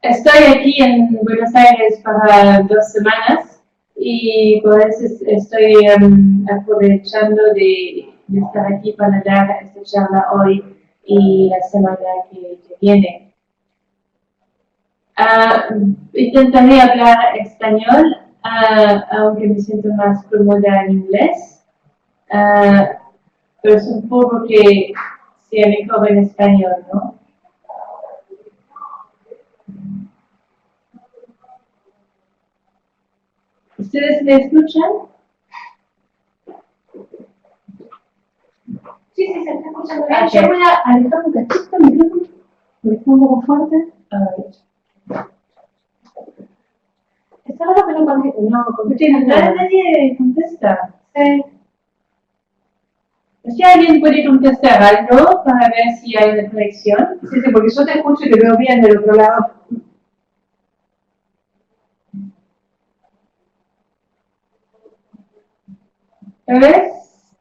Estoy aquí en Buenos Aires para 2 semanas y por eso estoy aprovechando de estar aquí para dar esta charla hoy y la semana que viene. Intentaré hablar español, aunque me siento más cómoda en inglés, pero supongo que sea mejor en español, ¿no? ¿Ustedes me escuchan? Sí, se está escuchando bien. Yo voy a alejar un cachito el micrófono, porque está un poco fuerte. A ver. Está raro que no conteste, Nadie contesta. Sí. Si alguien puede contestar algo para ver si hay una conexión. Sí, porque yo te escucho y te veo bien del otro lado. ¿Ves?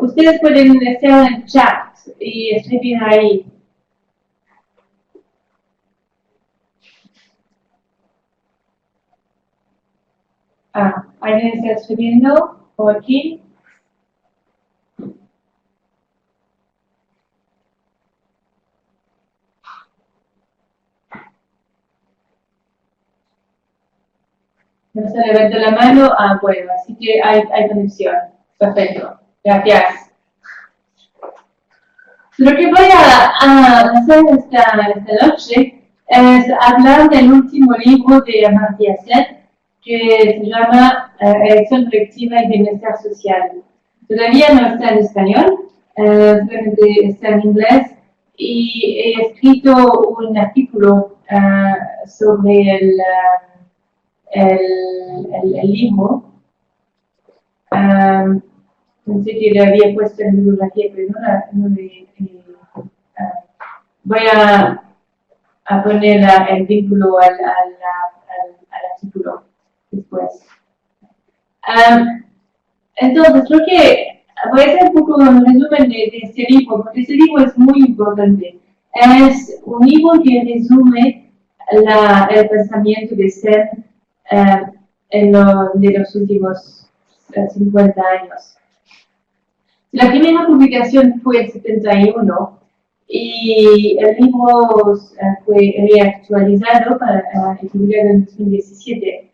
Ustedes pueden estar en el chat y escribir ahí. ¿Alguien está escribiendo por aquí? No se levanta la mano. Bueno, así que hay conexión. Perfecto. Gracias. Lo que voy a hacer esta noche es hablar del último libro de Amartya Sen, que se llama Elección Colectiva y Bienestar Social. Todavía no está en español, solamente está en inglés, y he escrito un artículo sobre el libro. Pensé que le había puesto en bibliografía, pero no le voy a poner el vínculo al artículo después. Entonces, creo que voy a hacer un poco un resumen de este libro, porque este libro es muy importante. Es un libro que resume el pensamiento de Sen de los últimos 50 años. La primera publicación fue en 71 y el libro fue reactualizado y publicado en 2017.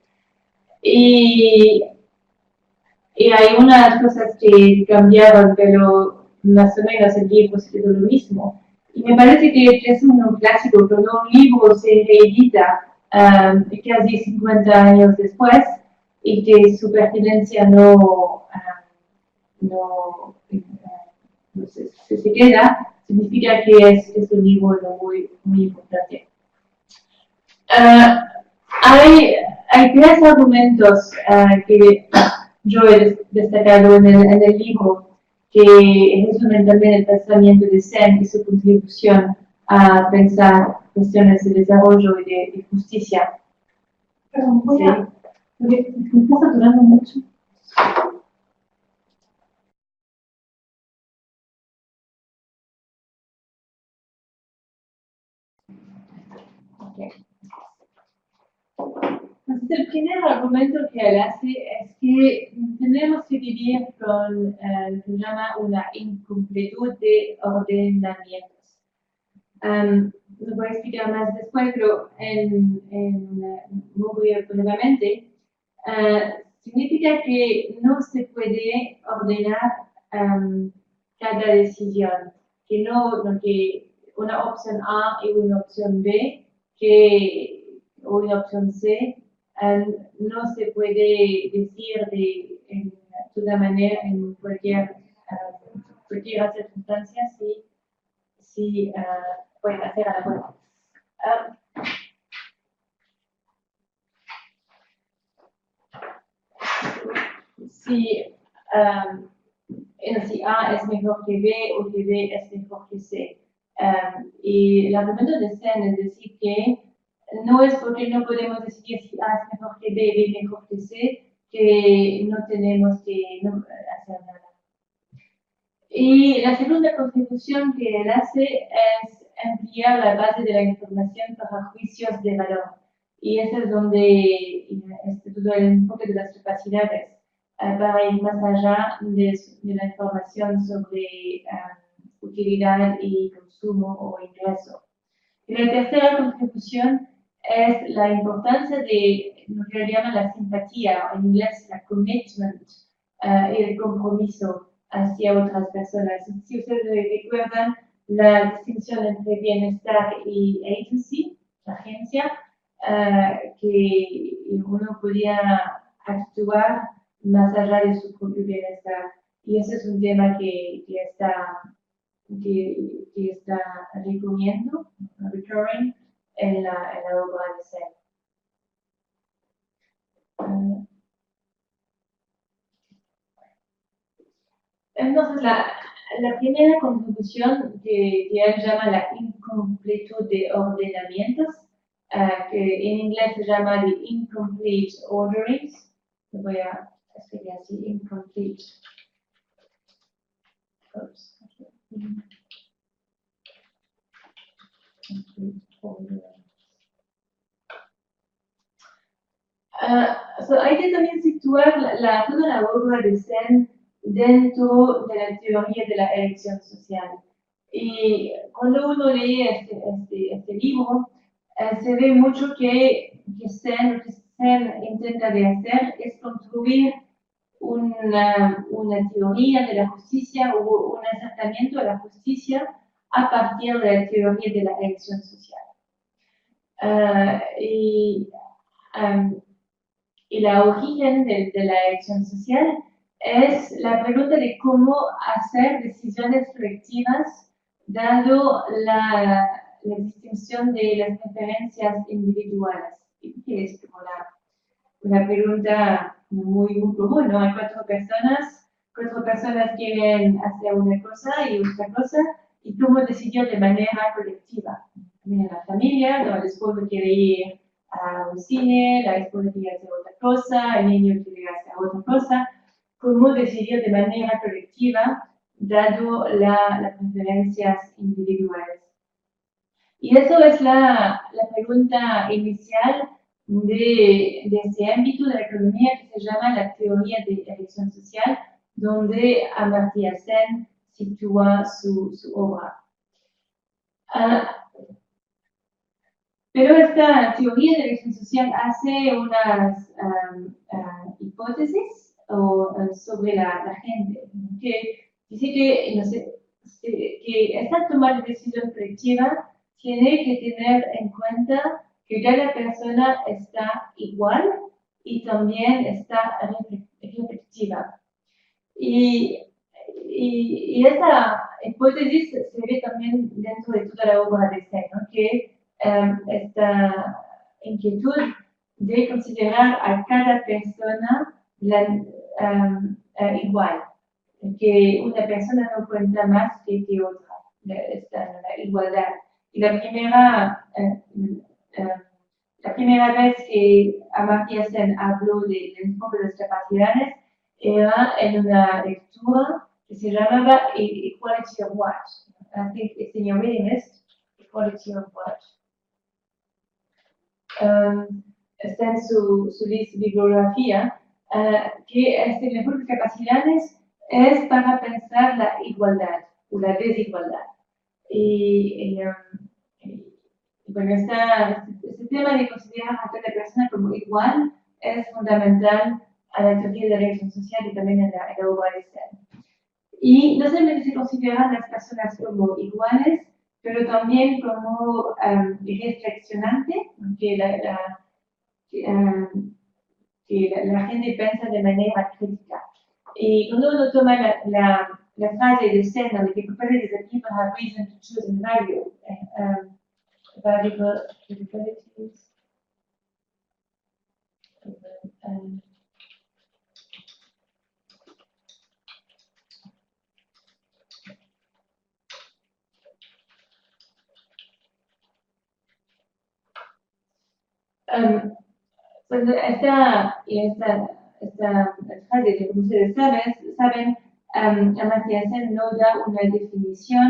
Y hay unas cosas que cambiaron, pero más o menos el libro se quedó lo mismo. Y me parece que es un clásico, cuando un libro se reedita casi 50 años después y que su pertinencia no se queda, significa que es un libro muy, muy importante. Hay 3 argumentos que yo he destacado en el libro que resumen también el pensamiento de Sen y su contribución a pensar cuestiones de desarrollo y de justicia. Perdón, porque me está saturando mucho. Okay. Entonces, el primer argumento que él hace es que tenemos que vivir con lo que se llama una incompletud de ordenamientos. Lo voy a explicar más después, pero muy brevemente, significa que no se puede ordenar cada decisión, que una opción A y una opción B o una opción C no se puede decir en toda manera, en cualquier circunstancia, si pueden hacer a la buena. Si A es mejor que B o que B es mejor que C. Y el argumento de Sen es decir que no es porque no podemos decidir si A es mejor que B, B mejor que C, que no tenemos que hacer nada. Y la segunda contribución que él hace es ampliar la base de la información para juicios de valor. Y ese es donde todo el enfoque de las capacidades para ir más allá de la información sobre utilidad y consumo o ingreso. Y la tercera contribución es la importancia de lo que le llaman la simpatía, en inglés la commitment, y el compromiso hacia otras personas. Si ustedes recuerdan la distinción entre bienestar y agency, la agencia, que uno podía actuar más allá de su propio bienestar. Y ese es un tema que está recurriendo, recurring en la obra de Sen. Entonces, la primera contribución que él llama la incompletud de ordenamientos, que en inglés se llama the incomplete orderings. Lo voy a escribir así, incomplete. Oops. Hay que también situar toda la obra de Sen dentro de la teoría de la elección social. Y cuando uno lee este libro, se ve mucho que Sen intenta de hacer es construir una teoría de la justicia o un acercamiento a la justicia a partir de la teoría de la elección social. Y la origen de la elección social es la pregunta de cómo hacer decisiones colectivas dado la distinción de las preferencias individuales. Que es como una pregunta muy común, ¿no? Hay cuatro personas quieren hacer una cosa y otra cosa, y cómo decidir de manera colectiva. En la familia, ¿no? El esposo quiere ir a un cine, la esposa quiere hacer otra cosa, el niño quiere hacer otra cosa, cómo decidir de manera colectiva dado las preferencias individuales. Y eso es la pregunta inicial de este ámbito de la economía que se llama la teoría de elección social, donde Amartya Sen sitúa su obra. Pero esta teoría de elección social hace unas hipótesis sobre la gente, que dice que esta toma de decisión colectiva tiene que tener en cuenta que cada persona está igual y también está reflexiva. Y esta hipótesis se ve también dentro de toda la obra de Sen, ¿no? Que esta inquietud de considerar a cada persona igual, que una persona no cuenta más que otra, la igualdad. Y la primera vez que Amartya Sen habló del enfoque de las capacidades era en una lectura que se llamaba Equality of What. I think it's in your reading list, Equality of What. Está en su bibliografía, que este enfoque de capacidades es para pensar la igualdad o la desigualdad. Bueno, este tema de considerar a cada persona como igual es fundamental a la teoría de la elección social y también en la obra de Sen. Y no solamente se consideran las personas como iguales, pero también como reflexionante, que la gente piensa de manera crítica. Y cuando uno toma la frase de Sen, de que properties that people have reason to choose and value, valuable capabilities. Pues esta frase, como ustedes saben, Amartya Sen no da una definición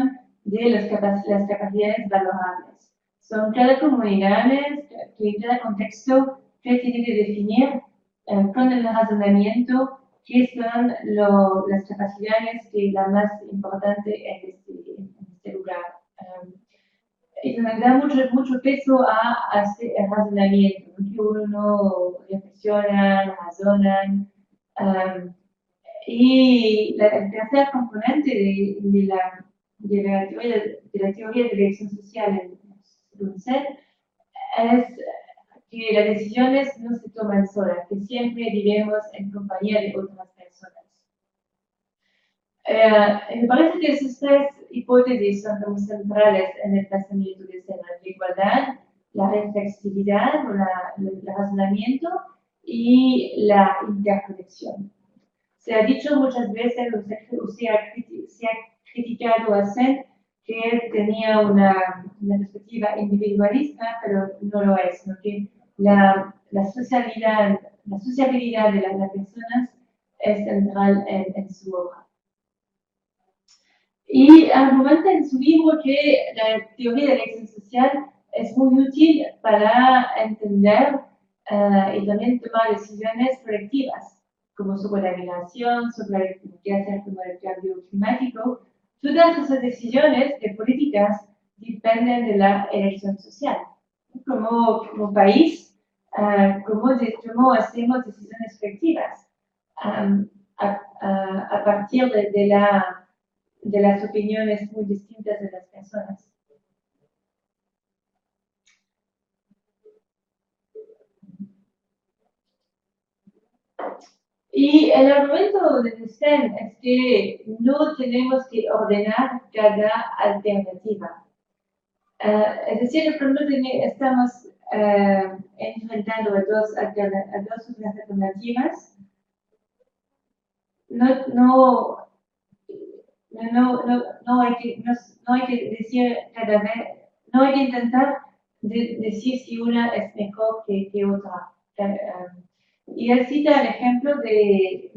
de las capacidades valorables. Son cada comunidades que en cada contexto que tiene que definir con el razonamiento qué son las capacidades que la más importante en este lugar. Y nos da mucho peso a este razonamiento, ¿no? Que uno reflexiona, razona. Y el tercer componente de la teoría de elección social en UNICEF es que las decisiones no se toman solas, que siempre vivimos en compañía de otras personas. Me parece que esas tres hipótesis son como centrales en el pensamiento de Sena: la igualdad, la reflexividad o el razonamiento y la interconexión. Se ha dicho muchas veces, se ha criticado a Sen que él tenía una perspectiva individualista, pero no lo es, ¿no? Que la sociabilidad de las personas es central en su obra. Y argumenta en su libro que la teoría de la elección social es muy útil para entender y también tomar decisiones colectivas, como sobre la migración, sobre qué hacer con el cambio climático. Todas esas decisiones de políticas dependen de la elección social. Como país, cómo hacemos decisiones colectivas a partir de las opiniones muy distintas de las personas. Y el argumento de Sen es que no tenemos que ordenar cada alternativa. Es decir, cuando estamos enfrentando a dos alternativas, no hay que decir cada vez, no hay que intentar decir si una es mejor que otra. Y él cita el ejemplo del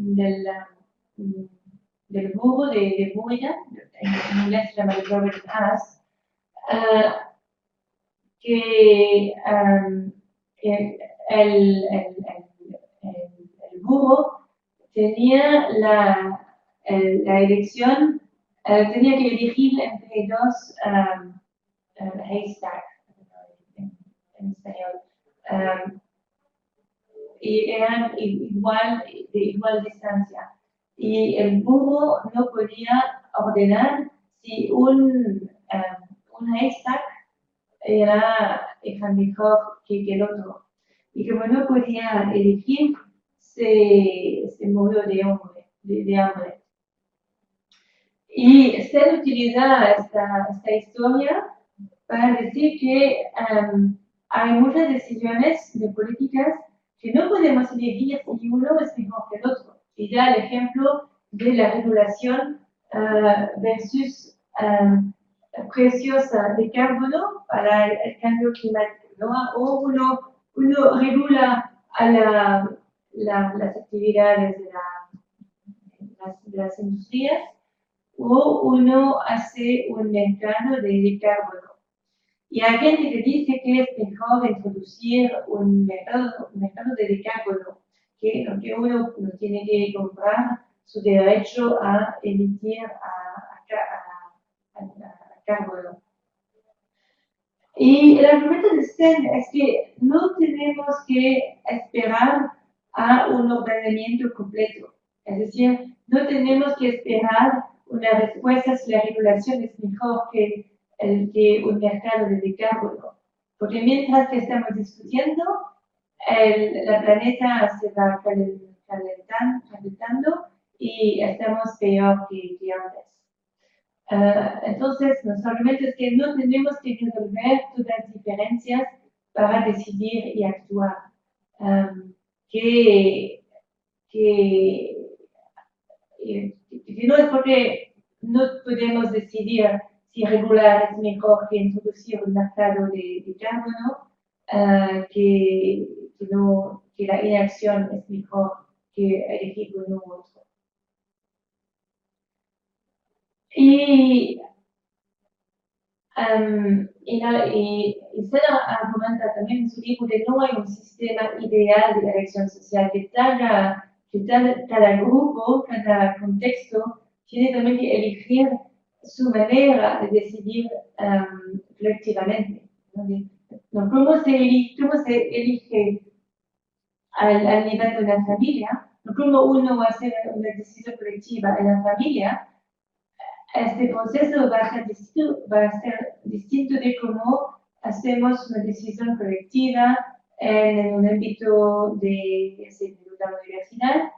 burro de Buridan, en inglés se llama Robert Haas, que el burro tenía la elección, tenía que elegir entre dos haystacks en español, y eran de igual distancia. Y el burro no podía ordenar si un haystack era mejor que el otro. Y como no podía elegir, se murió de hambre. Y se utiliza esta historia para decir que hay muchas decisiones de políticas que no podemos elegir si uno es mejor que el otro. Y da el ejemplo de la regulación versus precios de carbono para el cambio climático, ¿no? O uno regula a las actividades de las industrias, o uno hace un mercado de carbono. Y hay gente que dice que es mejor introducir un mercado de carbono, que uno no tiene que comprar su derecho a emitir a carbono. Y el argumento de Sen es que no tenemos que esperar a un ordenamiento completo. Es decir, no tenemos que esperar una respuesta si la regulación es mejor que un mercado de carbono. Porque mientras que estamos discutiendo, la planeta se va calentando y estamos peor que antes. Entonces, nuestro argumento es que no tenemos que resolver todas las diferencias para decidir y actuar. Que no es porque no podemos decidir si regular es mejor que introducir un mercado de carbono, que la inacción es mejor que elegir uno u otro. Y Y Seda argumenta también en su libro que no hay un sistema ideal de elección social, que cada grupo, cada contexto tiene también que elegir su manera de decidir colectivamente. ¿No? ¿Cómo se elige al nivel de una familia? ¿No? ¿Cómo uno va a hacer una decisión colectiva en la familia? Este proceso va a ser distinto de cómo hacemos una decisión colectiva en un ámbito de la universidad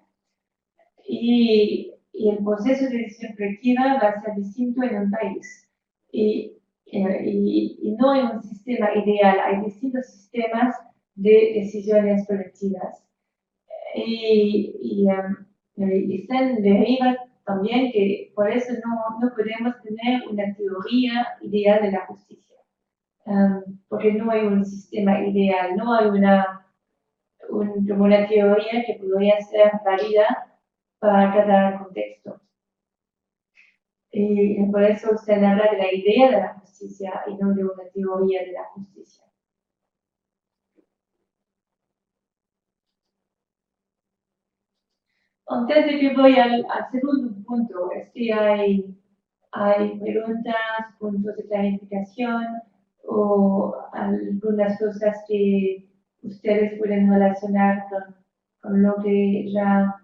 y el proceso de decisión colectiva va a ser distinto en un país. Y no hay un sistema ideal, hay distintos sistemas de decisiones colectivas. Y están deriva también que por eso no podemos tener una teoría ideal de la justicia, porque no hay un sistema ideal, no hay como una teoría que podría ser válida para cada contexto. Y por eso se habla de la idea de la justicia y no de una teoría de la justicia. Antes de que voy al segundo punto, es que hay preguntas, puntos de clarificación o algunas cosas que ustedes pueden relacionar con lo que ya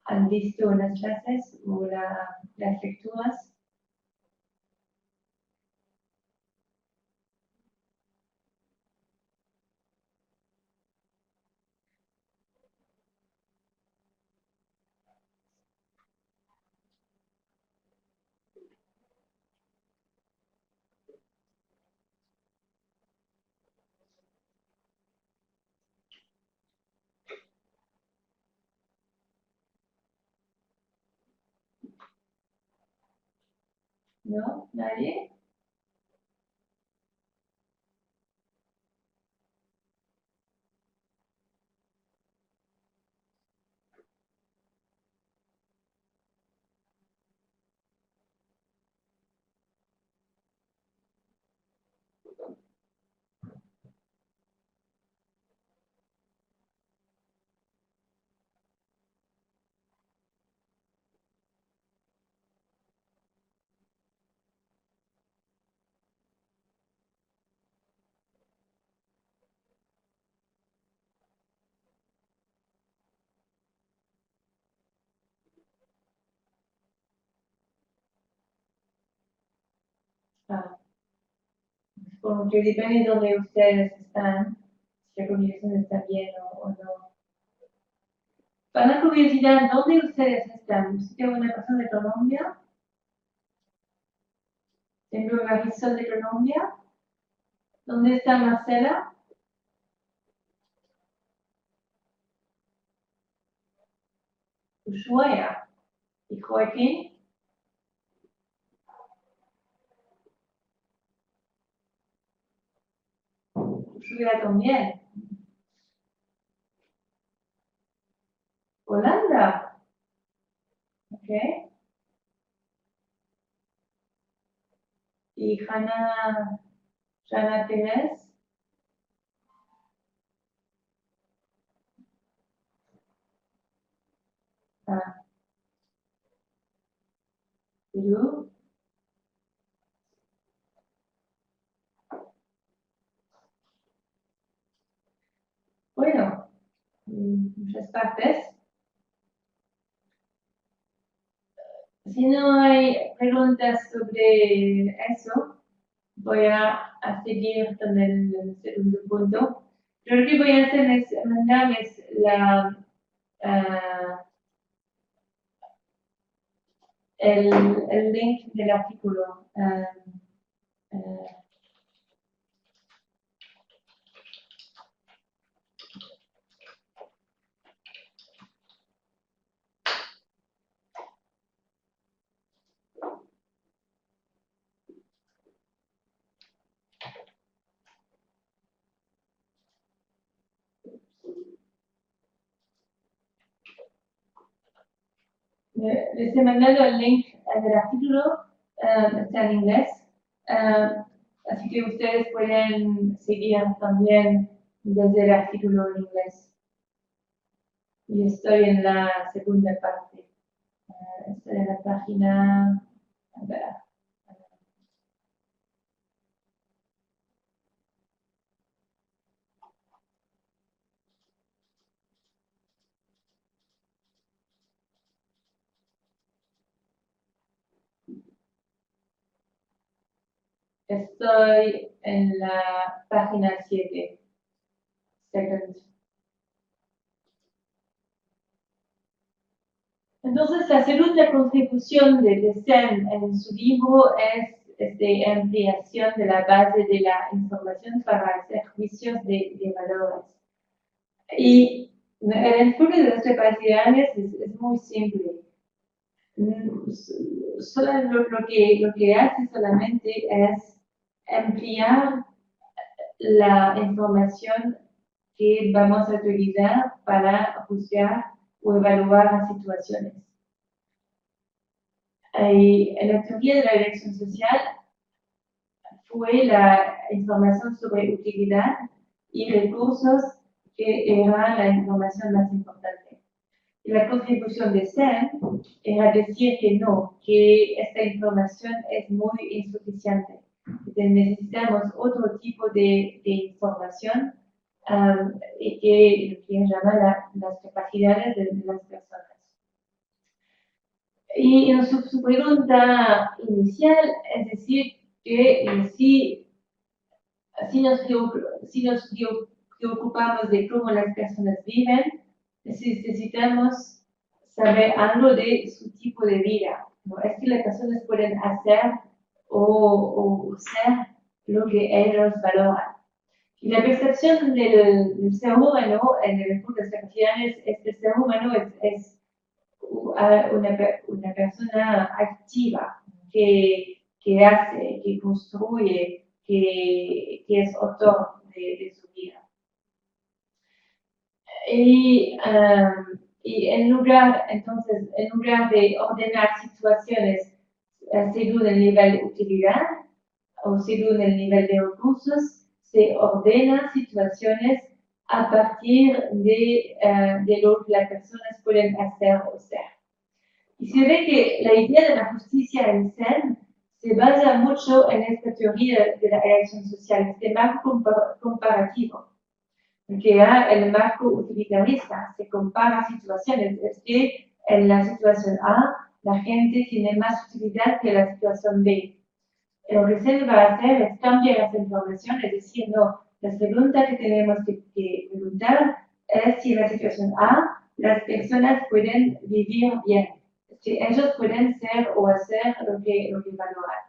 han visto en las clases o las lecturas. ¿No? ¿Nadie? Ah, como que depende de dónde ustedes están, si la comunicación está bien o no. Para curiosidad, ¿dónde ustedes están? ¿Usted es una persona de Colombia? ¿Tengo un registro de Colombia? ¿Dónde está Marcela? Ushuaia. ¿Y Joaquín? Ushuaia también. Holanda. Ok. ¿Y Jana Pérez? Ah, Perú. Bueno, muchas partes. Si no hay preguntas sobre eso, voy a seguir con el segundo punto. Lo que voy a hacer es mandarles el link del artículo. Les he mandado el link del artículo, está en inglés. Así que ustedes pueden seguir también desde el artículo en inglés. Y estoy en la segunda parte. Estoy en la página... A ver. Estoy en la página 7. Second. Entonces, la segunda contribución de Sen en su libro es de ampliación de la base de la información para hacer juicios de valores. Y el enfoque de las capacidades es muy simple. Solo lo que hace solamente es ampliar la información que vamos a utilizar para juzgar o evaluar las situaciones. En la teoría de la elección social fue la información sobre utilidad y recursos que era la información más importante. Y la contribución de Sen era decir que no, que esta información es muy insuficiente, que necesitamos otro tipo de información y que llama las capacidades de las personas. Y en su pregunta inicial, es decir, que si nos preocupamos de cómo las personas viven, necesitamos saber algo de su tipo de vida. ¿No? Es que las personas pueden hacer o ser lo que ellos valoran. Y la percepción del ser humano en el enfoque de las capacidades es que el ser humano es una persona activa que hace, que construye, que es autor de su vida. Y en lugar de ordenar situaciones según el nivel de utilidad o según el nivel de recursos, se ordenan situaciones a partir de lo que las personas pueden hacer o ser. Y se ve que la idea de la justicia en Sen se basa mucho en esta teoría de la elección social, este marco comparativo, que el marco utilitarista se compara situaciones. Es que en la situación A la gente tiene más utilidad que en la situación B. Lo que se va a hacer es cambiar las informaciones, es decir, no, la pregunta que tenemos que preguntar es si en la situación A las personas pueden vivir bien, si ellos pueden ser o hacer lo que valoran.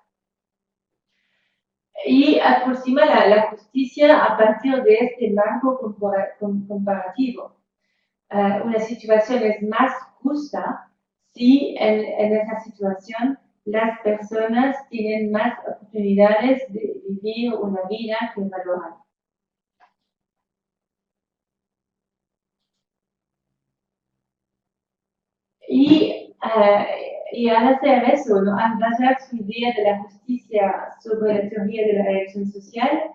Y aproxima la justicia a partir de este marco comparativo. Una situación es más justa si en esa situación las personas tienen más oportunidades de vivir una vida que valoran. Y al hacer eso, ¿no? Al basar su idea de la justicia sobre la teoría de la elección social,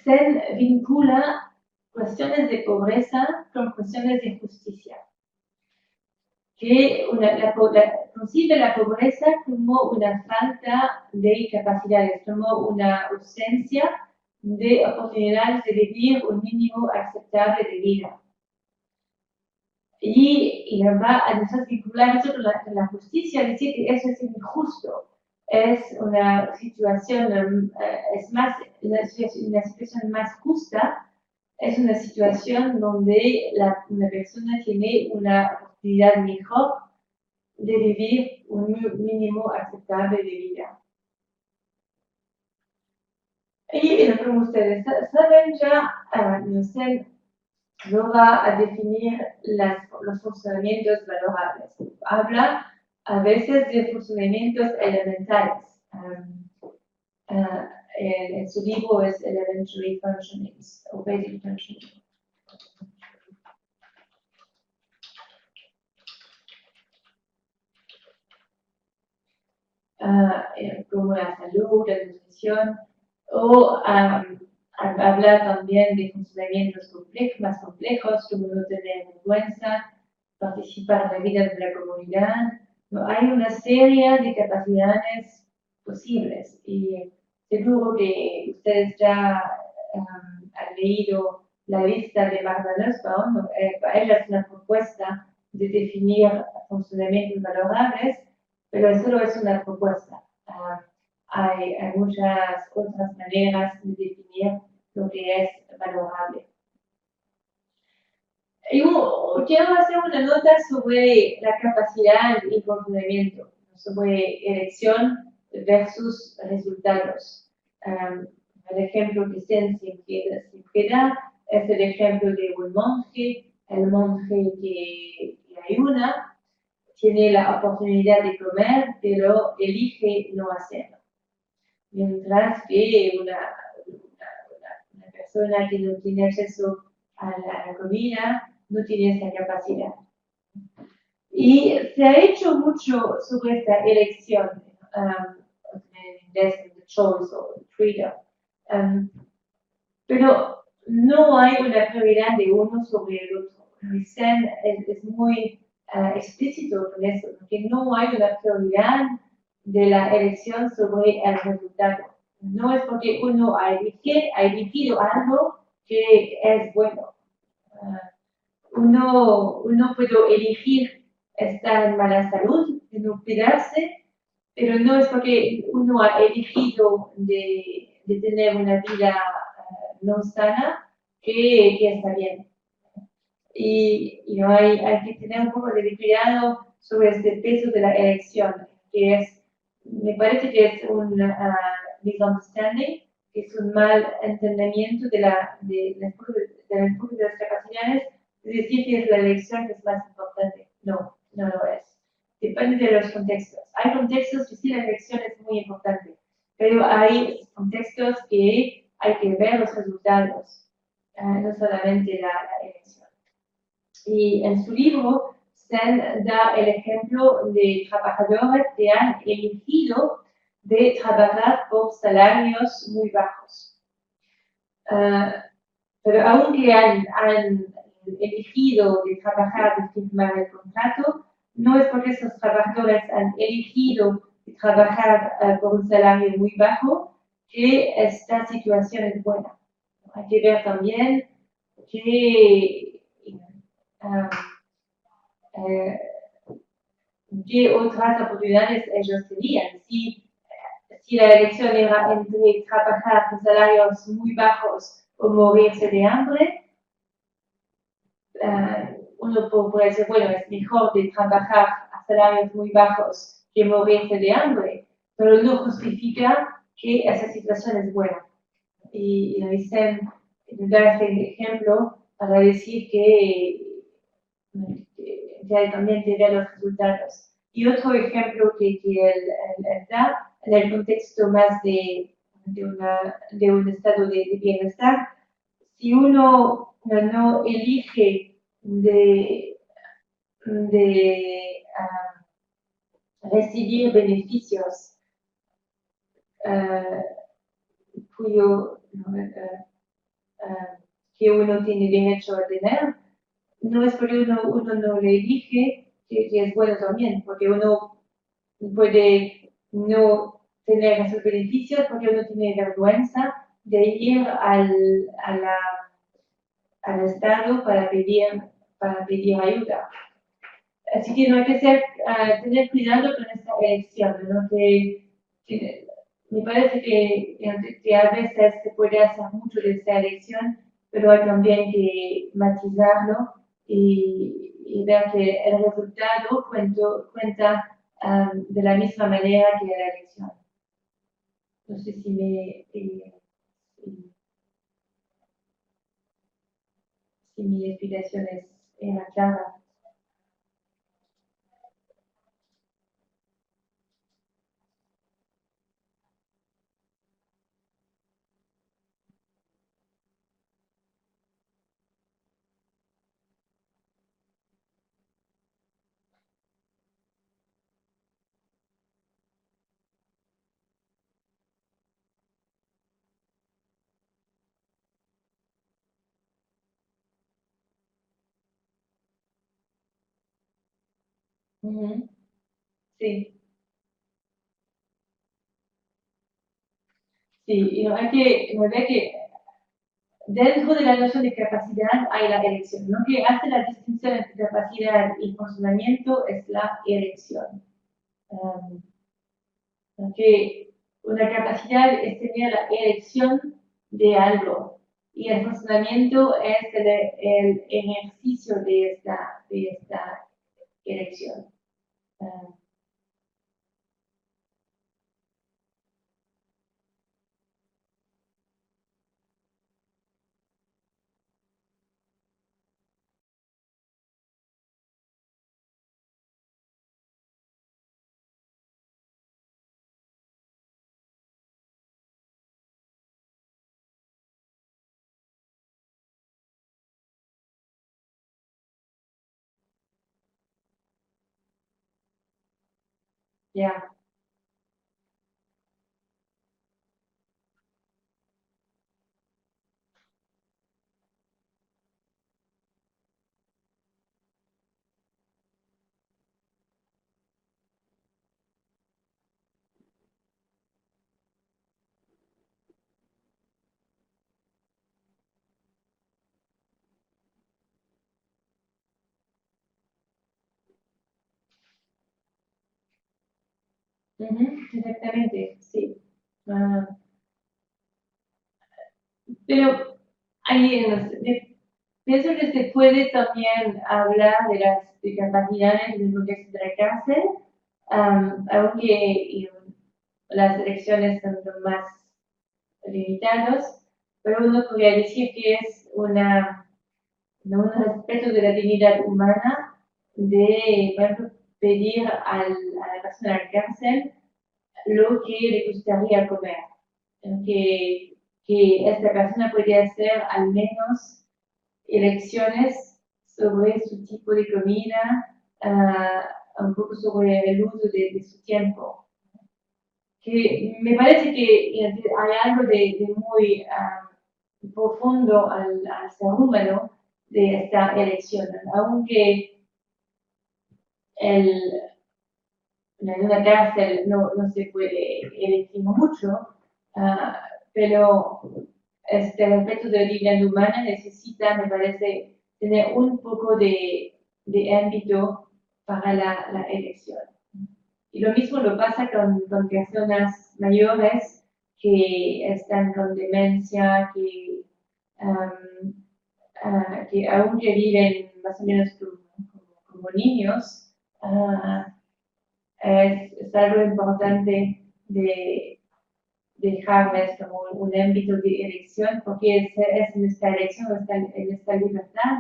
Sen vincula cuestiones de pobreza con cuestiones de justicia. Que concibe la pobreza como una falta de capacidades, como una ausencia de oportunidades de vivir un mínimo aceptable de vida. Y va a vincular eso con la justicia, decir que eso es injusto, es una situación, una situación más justa, es una situación donde una persona tiene una oportunidad mejor de vivir un mínimo aceptable de vida. Y como ustedes saben ya, no va a definir los funcionamientos valorables. Habla a veces de funcionamientos elementales. En su libro es Elementary Functionings o Basic Functioning. Como la salud, la nutrición, O hablar también de funcionamientos más complejos, como no tener vergüenza, participar en la vida de la comunidad. No, hay una serie de capacidades posibles y seguro que ustedes ya han leído la lista de Magda Nussbaum. Para ella es una propuesta de definir funcionamientos valorables, pero solo es una propuesta. Hay muchas otras maneras de definir lo que es valorable. Yo quiero hacer una nota sobre la capacidad y funcionamiento, sobre elección versus resultados. El ejemplo que siempre da es el ejemplo de un monje. El monje que ayuna tiene la oportunidad de comer, pero elige no hacerlo. Mientras que una persona que no tiene acceso a la comida no tiene esa capacidad. Y se ha hecho mucho sobre esta elección, en inglés, the choice o the freedom. Pero no hay una prioridad de uno sobre el otro. Zen es muy explícito con eso, porque no hay una prioridad de la elección sobre el resultado. No es porque uno ha elegido algo que es bueno. Uno puede elegir estar en mala salud, de no cuidarse, pero no es porque uno ha elegido de tener una vida no sana que está bien. Y hay que tener un poco de cuidado sobre este peso de la elección, que me parece que es un misunderstanding, que es un mal entendimiento del enfoque de las capacidades, es decir, que es la elección que es más importante. No, no lo es. Depende de los contextos. Hay contextos que sí la elección es muy importante, pero hay contextos que hay que ver los resultados, no solamente la elección. Y en su libro, Zen da el ejemplo de trabajadores que han elegido de trabajar por salarios muy bajos. Pero aunque han elegido de trabajar, de firmar el contrato, no es porque esos trabajadores han elegido de trabajar por un salario muy bajo que esta situación es buena. Hay que ver también que qué otras oportunidades ellos tenían. Si la elección era entre trabajar con salarios muy bajos o morirse de hambre, uno puede decir, bueno, es mejor de trabajar a salarios muy bajos que morirse de hambre, pero no justifica que esa situación es buena. Y dicen, dar este ejemplo para decir que también tiene los resultados. Y otro ejemplo que él da, en el contexto más de un estado de bienestar, si uno no elige de recibir beneficios que uno tiene derecho a tener, no es porque uno no le elige que es bueno también, porque uno puede no tener esos beneficios porque uno tiene vergüenza de ir al Estado para pedir ayuda. Así que no hay que tener cuidado con esta elección, ¿no? Que me parece que a veces se puede hacer mucho de esta elección, pero hay también que matizarlo y ver que el resultado cuenta de la misma manera que la elección. No sé si mi explicación era clara. Ujú. Sí, sí, y hay que ver que dentro de la noción de capacidad hay la elección. Lo que hace la distinción entre capacidad y funcionamiento es la elección. Um, que una capacidad es tener la elección de algo y el funcionamiento es el ejercicio de esta elección. Um, yeah. Exactamente, sí. Uh, pero ahí pienso que se puede también hablar de las capacidades de lo que es la cárcel, aunque las elecciones son más limitadas, pero uno podría decir que es un respeto de la dignidad humana de, por ejemplo, pedir a la persona en la cárcel lo que le gustaría comer. Que esta persona podría hacer al menos elecciones sobre su tipo de comida, un poco sobre el uso de su tiempo. Que me parece que hay algo de muy profundo al ser humano de esta elección, aunque el, en una cárcel no se puede elegir mucho, ah, pero este respeto de la dignidad humana necesita, me parece, tener un poco de ámbito para la elección. Y lo mismo lo pasa con personas mayores que están con demencia, que aunque viven más o menos como niños, es algo importante de dejarles como un ámbito de elección, porque es en esta elección, en esta libertad,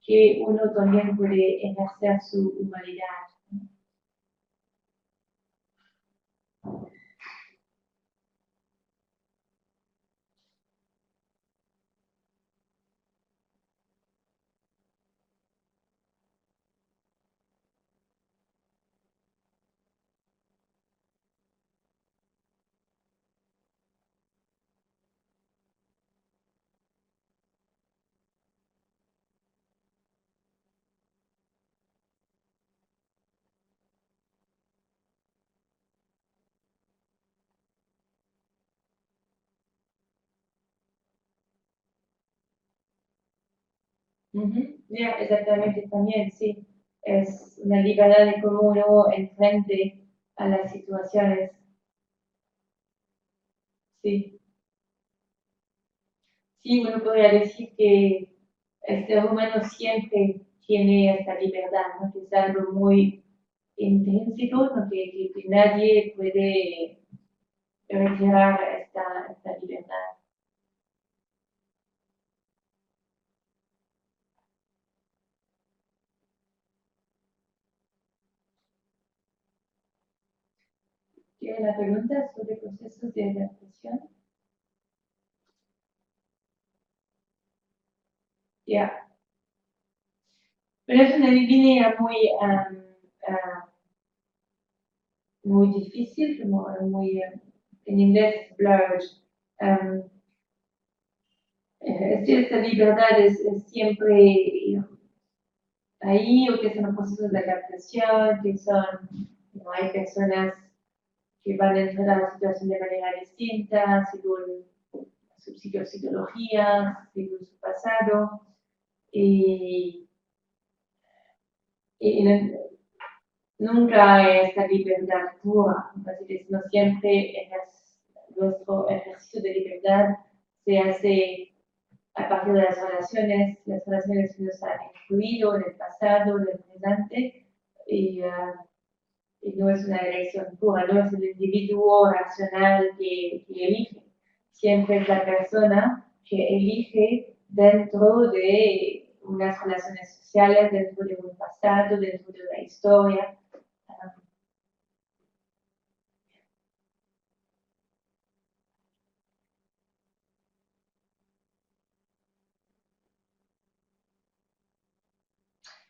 que uno también puede ejercer su humanidad. Yeah, exactamente, también, sí. Es una libertad de cómo uno enfrente a las situaciones. Sí, sí, uno podría decir que el ser humano siempre tiene esta libertad, ¿no? Que es algo muy intrínseco, ¿no? Que nadie puede retirar esta libertad. ¿Tiene la pregunta sobre procesos de adaptación? Ya. Pero es una línea muy difícil, como muy, en inglés, blurred. Um, esta libertad es siempre ahí o que son procesos de adaptación, que son, no, hay personas que van a entrar a la situación de manera distinta, según su psicología, según su pasado, y, y nunca esta libertad pura, así que no siempre nuestro ejercicio de libertad se hace a partir de las relaciones que nos han influido en el pasado, en el presente, y no es una elección pura, no es el individuo racional que elige, siempre es la persona que elige dentro de unas relaciones sociales, dentro de un pasado, dentro de una historia.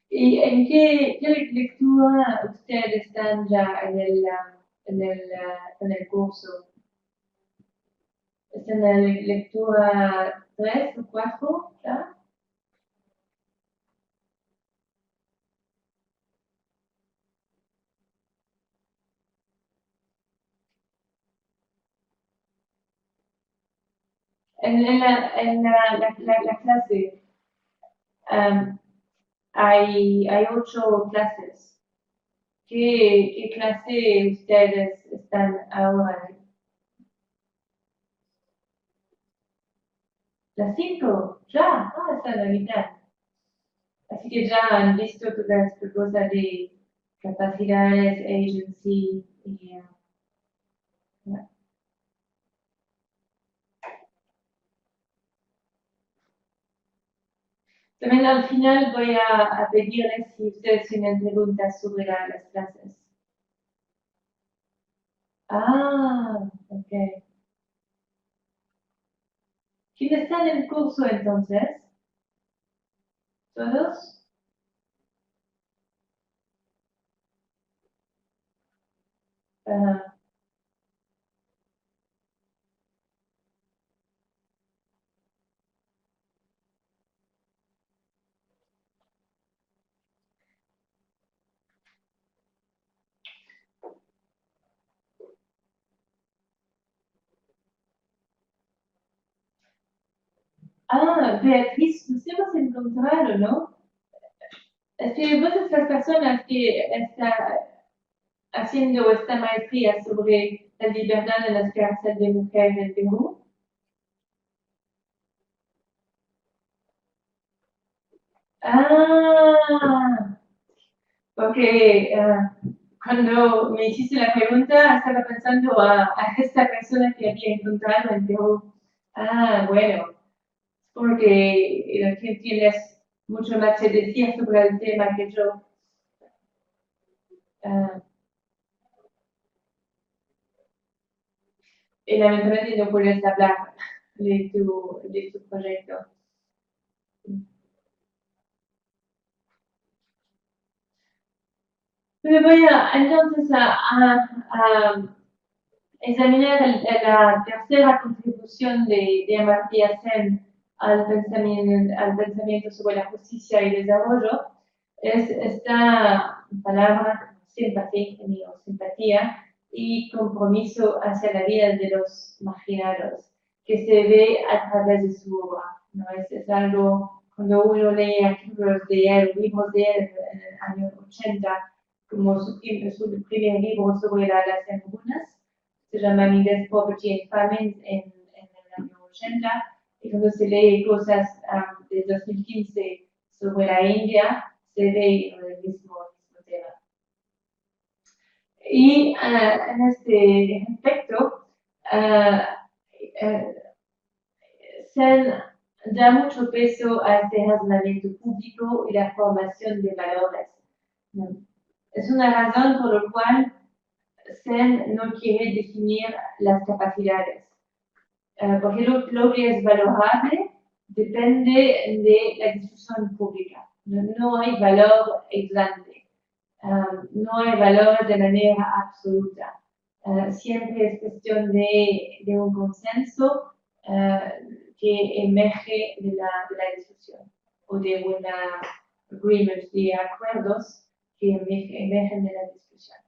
¿Y en qué lectura ustedes están ya en el curso? ¿Están en la lectura 3 o 4 ya? En la clase um, hay 8 clases. ¿Qué clase ustedes están ahora? Las 5, ya, están a la mitad. Así que ya han visto todas las cosas de capacidades, agency y ya. También al final voy a pedirles si ustedes tienen preguntas sobre las clases. Ok. ¿Quién está en el curso entonces? ¿Todos? Beatriz, nos hemos encontrado, ¿no? Es que vos sos las personas que está haciendo esta maestría sobre la libertad en las cárceles de mujeres en Perú. Ah, porque cuando me hiciste la pregunta estaba pensando a esta persona que había encontrado en Perú. Bueno, porque que tienes mucho más que decir sobre el tema que yo. Ah, y lamentablemente no puedes hablar de tu proyecto. Me voy entonces a examinar la tercera contribución de Amartya Sen al pensamiento sobre la justicia y desarrollo. Es esta palabra simpatía y compromiso hacia la vida de los marginados, que se ve a través de su obra. ¿No? Es algo, cuando uno lee artículos de él, libros de él en el año 80, como su primer libro sobre las hambrunas, se llama Midas, Poverty and Famine en el año 80, y cuando se lee cosas de 2015 sobre la India, se ve el mismo tema. Y en este aspecto, Sen da mucho peso a este razonamiento público y la formación de valores. Es una razón por la cual Sen no quiere definir las capacidades, porque lo que es valorable depende de la discusión pública. No hay valor ex ante, no hay valor de manera absoluta. Siempre es cuestión de un consenso que emerge de la discusión o de una agreements, de acuerdos que emergen de la discusión.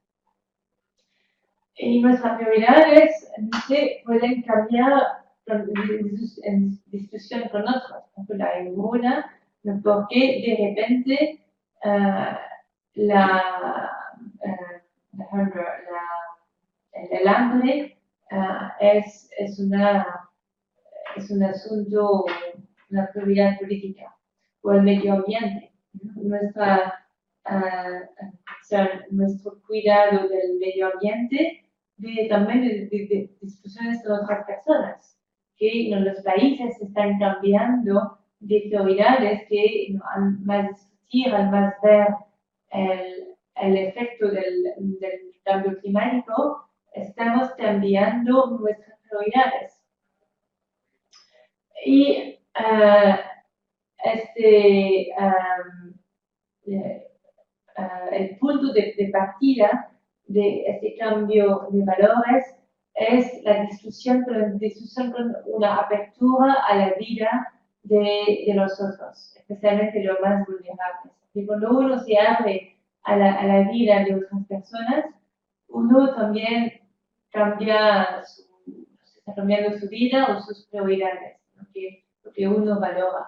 Y nuestras prioridades pueden cambiar en discusión con otros. Por ejemplo, hay una, porque de repente el hambre es un asunto, una prioridad política, o el medio ambiente. Nuestro cuidado del medio ambiente viene también de discusiones con otras personas, que en los países están cambiando de prioridades que al más discutir, al más ver el efecto del cambio climático, estamos cambiando nuestras prioridades. Y el punto de partida de este cambio de valores es la discusión con una apertura a la vida de los otros, especialmente los más vulnerables. Y cuando uno se abre a la vida de otras personas, uno también está cambiando su vida o sus prioridades, lo que uno valora.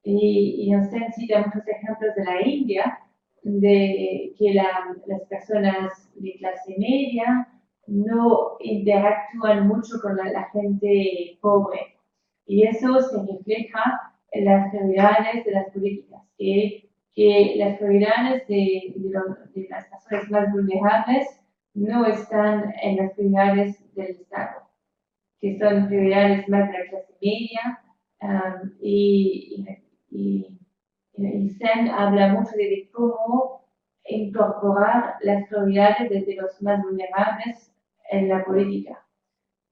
Y nos cita muchos ejemplos de la India, de que las personas de clase media no interactúan mucho con la gente pobre. Y eso se refleja en las prioridades de las políticas, que las prioridades de las personas más vulnerables no están en las prioridades del Estado, que son prioridades más de la clase media, y Sen habla mucho de cómo incorporar las prioridades de los más vulnerables en la política.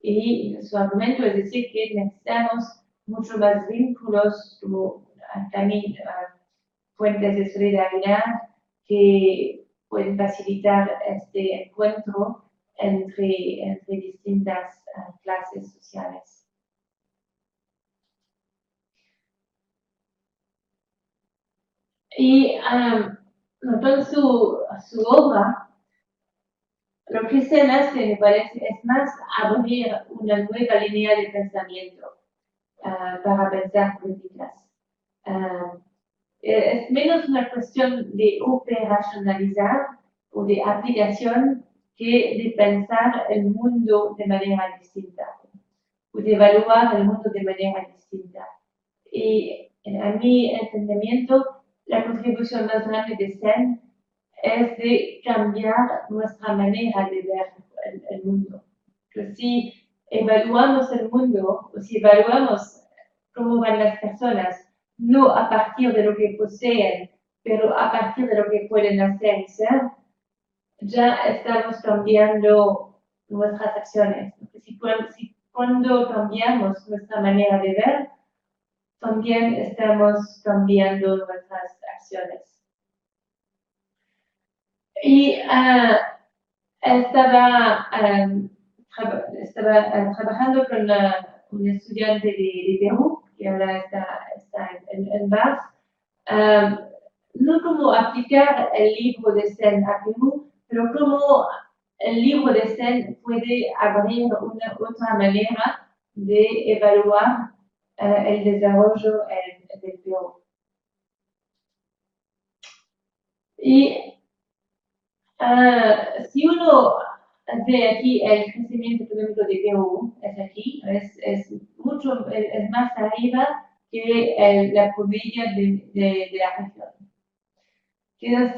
Y su argumento es decir que necesitamos mucho más vínculos, como también fuentes de solidaridad que pueden facilitar este encuentro entre distintas clases sociales. Y con su obra, lo que se hace, me parece, es más abrir una nueva línea de pensamiento para pensar políticas. Es menos una cuestión de operacionalizar o de aplicación que de pensar el mundo de manera distinta, o de evaluar el mundo de manera distinta. Y a mi entendimiento, la contribución más grande de Sen es de cambiar nuestra manera de ver el mundo. Que si evaluamos el mundo, o si evaluamos cómo van las personas, no a partir de lo que poseen, pero a partir de lo que pueden hacer y ser, ya estamos cambiando nuestras acciones. Si cuando cambiamos nuestra manera de ver, también estamos cambiando nuestras acciones. Y estaba trabajando con un estudiante de Perú, que ahora está en Bath, no cómo aplicar el libro de Sen a Perú, pero cómo el libro de Sen puede abrir una otra manera de evaluar el desarrollo del Perú. Y si uno ve aquí el crecimiento económico de Perú, es aquí, es más arriba que la promedia de la región.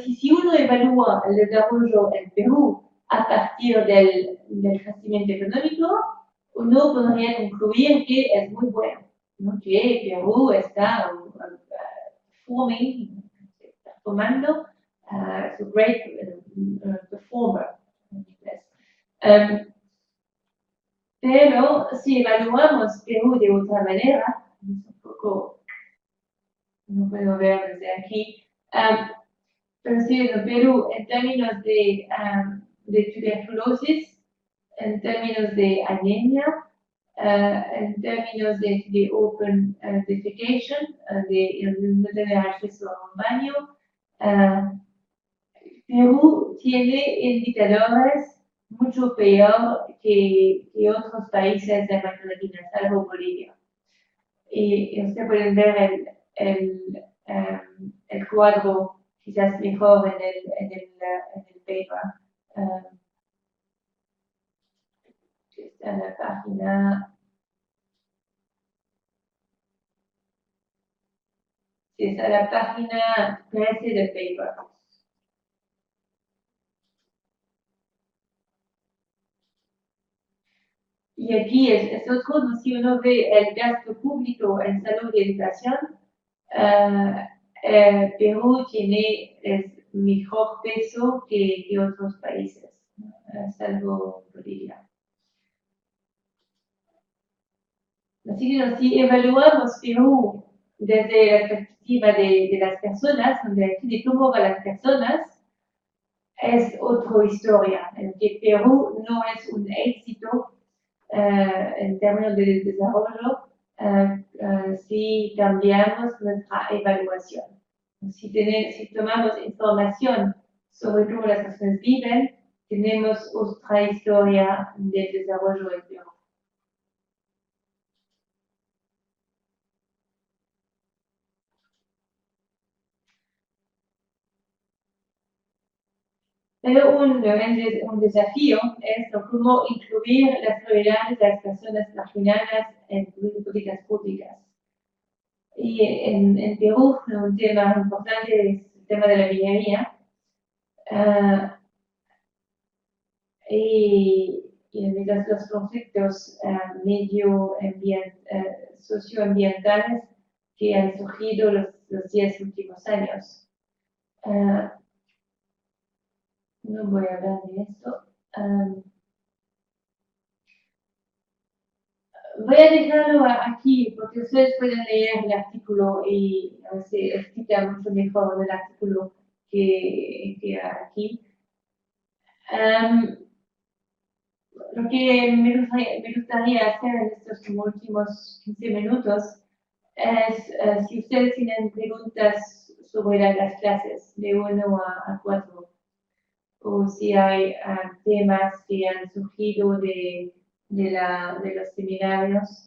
Si uno evalúa el desarrollo en Perú a partir del crecimiento económico, uno podría concluir que es muy bueno, ¿no? Que Perú está formando a great performer en inglés. Pero si evaluamos Perú de otra manera, un poco, no puedo ver desde aquí, pero si en Perú en términos de tuberculosis, en términos de anemia, en términos de open defecation, de no tener acceso a un baño. Perú tiene indicadores mucho peor que otros países de América Latina, salvo Bolivia. Y ustedes pueden ver el cuadro quizás mejor en el paper. Está en la página. Sí, está en la página 13 del paper. Y aquí es otro, ¿no? Si uno ve el gasto público en salud y educación, Perú tiene el mejor peso que otros países, salvo Bolivia. Así que si evaluamos Perú desde la perspectiva de las personas, de cómo van las personas, es otra historia, en que Perú no es un éxito en términos de desarrollo si cambiamos nuestra evaluación. Si tomamos información sobre cómo las personas viven, tenemos otra historia del desarrollo en Perú. Pero un desafío es cómo incluir las prioridades de las personas marginadas en políticas públicas. Y en Perú, un tema importante es el tema de la minería. Y los conflictos socioambientales que han surgido los 10 últimos años. No voy a hablar de esto. Voy a dejarlo aquí porque ustedes pueden leer el artículo y se explica mucho mejor el artículo que aquí. Lo que me gustaría hacer en estos últimos 15 minutos es, si ustedes tienen preguntas sobre las clases de 1 a 4, o si hay temas que han surgido de los seminarios.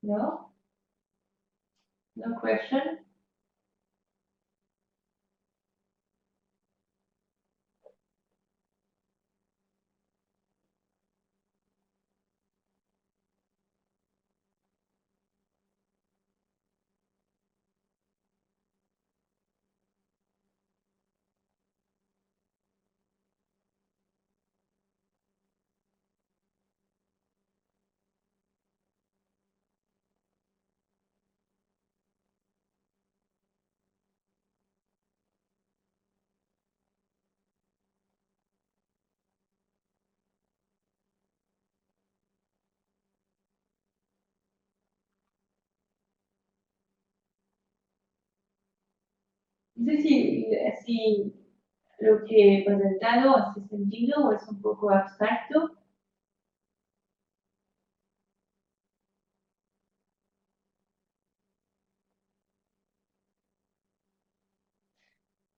No? No question? No sé si lo que he presentado hace sentido o es un poco abstracto.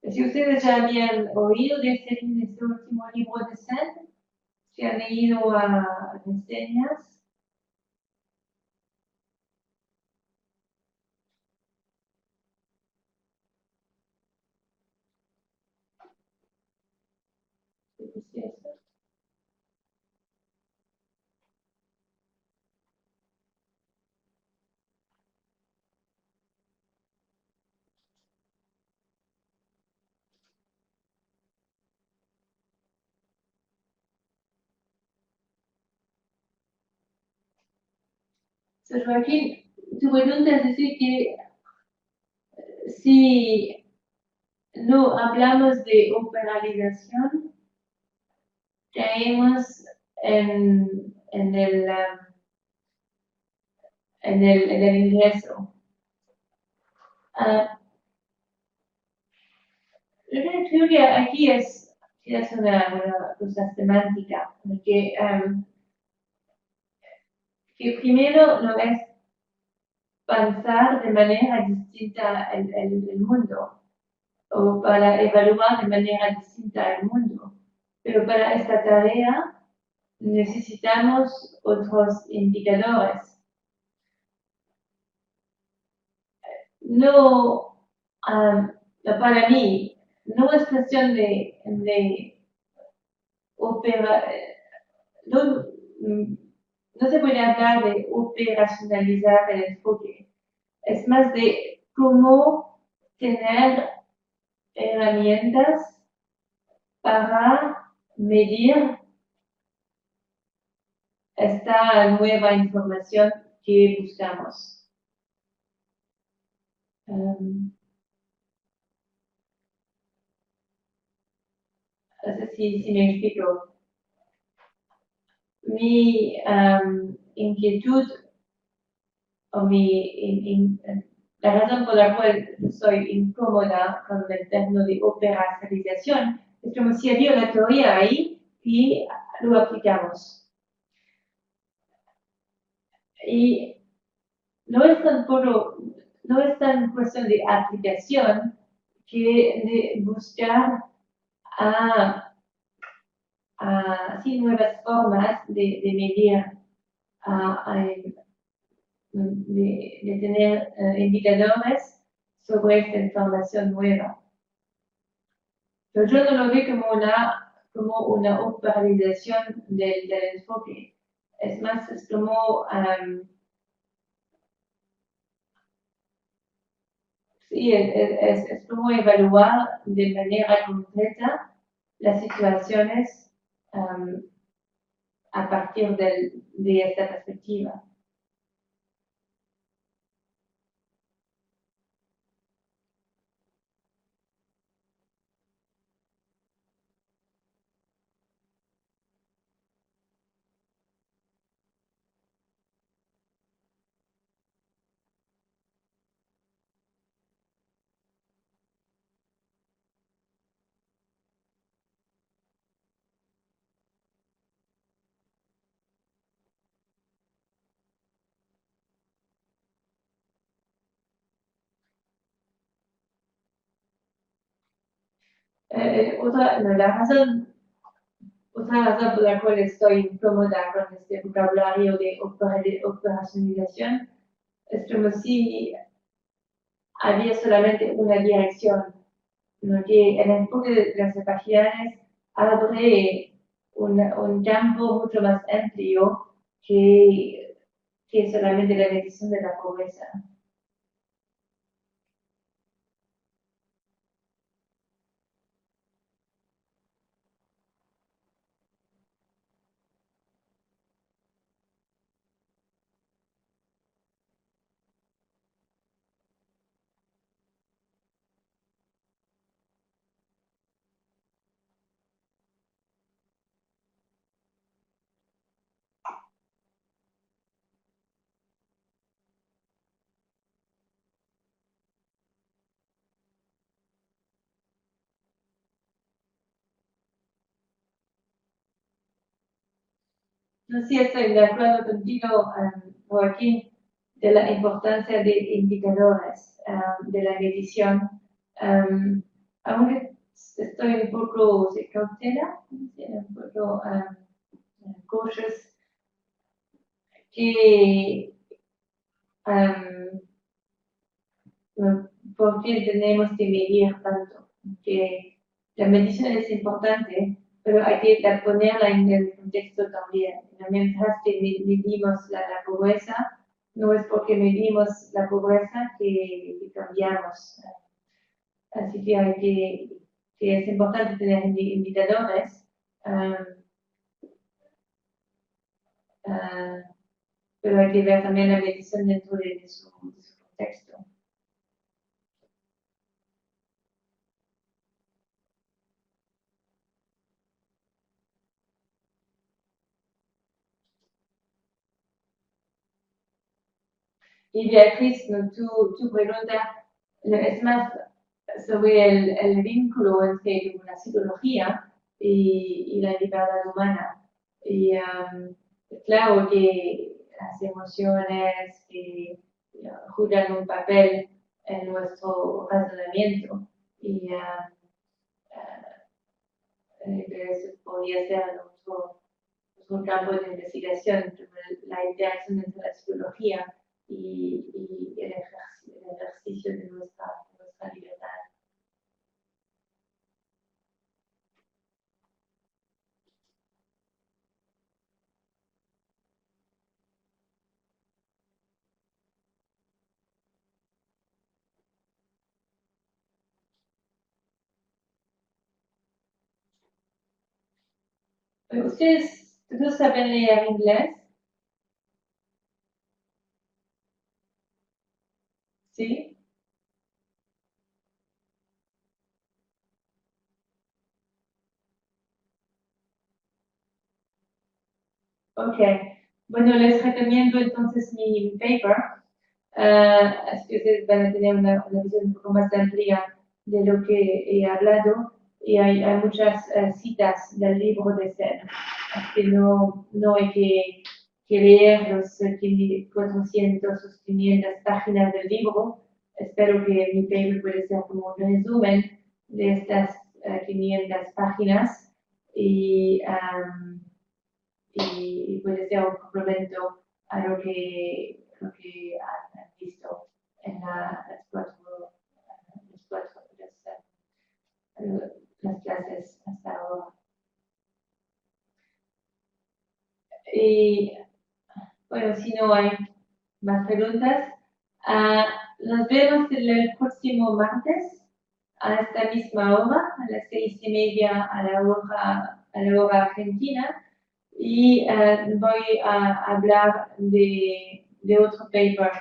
Si ustedes ya habían oído de este último libro de Zen, si han ido a reseñas. Joaquín, tu pregunta es decir que si no hablamos de operalización, caemos en el ingreso. Yo creo que aquí es una cosa semántica, porque que primero no es pensar de manera distinta el mundo, o para evaluar de manera distinta el mundo. Pero para esta tarea necesitamos otros indicadores. No, para mí, no es cuestión de operar, no, no se puede hablar de operacionalizar el enfoque. Es más de cómo tener herramientas para medir esta nueva información que buscamos. No sé si me explico. Mi inquietud o la razón por la cual soy incómoda con el término de operacionalización es como si había una teoría ahí y lo aplicamos. Y no es tan cuestión de aplicación que de buscar nuevas formas de medir, de tener indicadores sobre esta información nueva. Pero yo no lo veo como una operación del enfoque. Es más, es como es como evaluar de manera concreta las situaciones a partir de esta perspectiva. Otra razón por la cual estoy incómoda con este vocabulario de operacionalización es como si había solamente una dirección, ¿no? Que el enfoque de las ecuaciones abre un campo mucho más amplio que solamente la medición de la pobreza. No sé si estoy de acuerdo contigo, Joaquín, de la importancia de indicadores de la medición. Aunque estoy un poco cautela, un poco cautious, que por qué tenemos que medir tanto, que la medición es importante, pero hay que ponerla en el contexto también. Mientras que medimos la pobreza, no es porque medimos la pobreza que cambiamos. Así que es importante tener indicadores. pero hay que ver también la medición dentro de su contexto. Y Beatriz, tu pregunta es más sobre el vínculo entre la psicología y la libertad humana. Y claro que las emociones que juegan un papel en nuestro razonamiento y eso podría ser otro campo de investigación, la interacción entre la psicología y el ejercicio de nuestra libertad. ¿Ustedes todos saben leer inglés? ¿Sí? Ok. Bueno, les recomiendo entonces mi paper. Así que ustedes van a tener una visión un poco más amplia de lo que he hablado. Y hay muchas citas del libro de Sen. Así que no hay que leer los 400 o 500 páginas del libro. Espero que mi paper puede ser como un resumen de estas 500 páginas y puede ser un complemento a lo que han visto en las clases hasta ahora. Y bueno, si no hay más preguntas, nos vemos el próximo martes a esta misma hora, a las 6:30 a la hora argentina, y voy a hablar de otro paper